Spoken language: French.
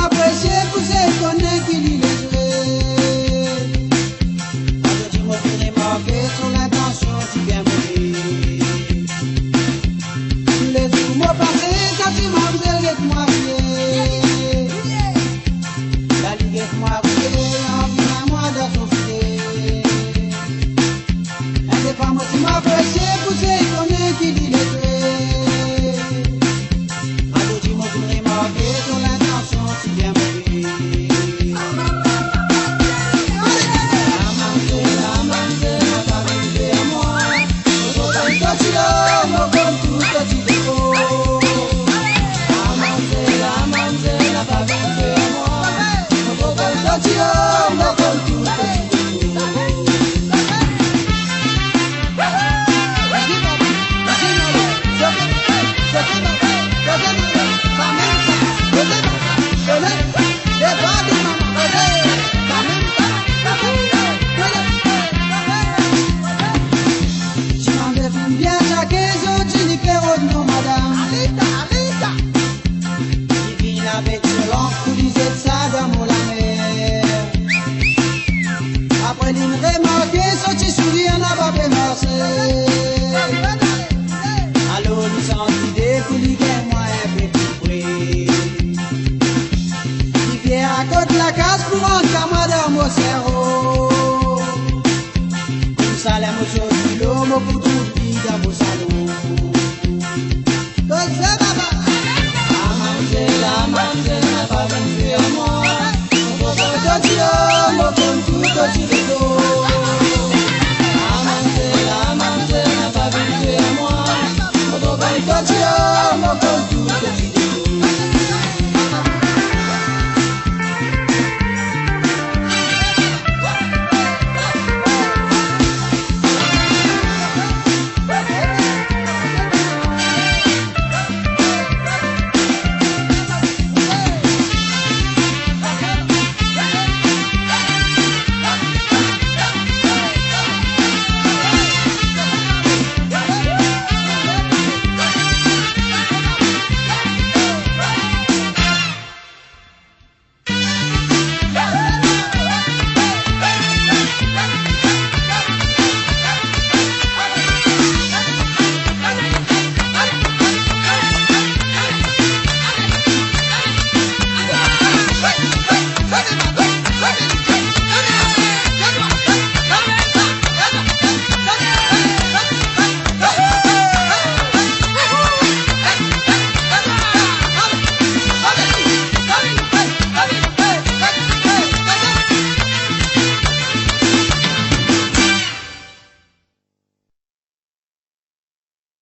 m'apprécier pour ces connaître qui lit les jouer. Quand tu m'as fait remarquer son intention, tu viens mourir. Les jours m'ont passé quand tu m'as fait avec moi fier. La ligue avec moi roulée, envie à moi de souffler. Un des femmes tu m'as apprécié pour ces connaître qui lit les jouer. Quand tu m'as fait remarquer son intention, tu viens mourir. Avec violence, vous lisez ça dans mon la mer. Après d'une remarqué, sorti sourire n'a pas fait marcher. Alors nous sommes idées pour lui gagner moi un peu plus près. Il vient à côté la case pour rentrer camarade dans mon cerveau. Comme ça l'émotion du l'homme pour tout le dans mon salon. Donc ça va.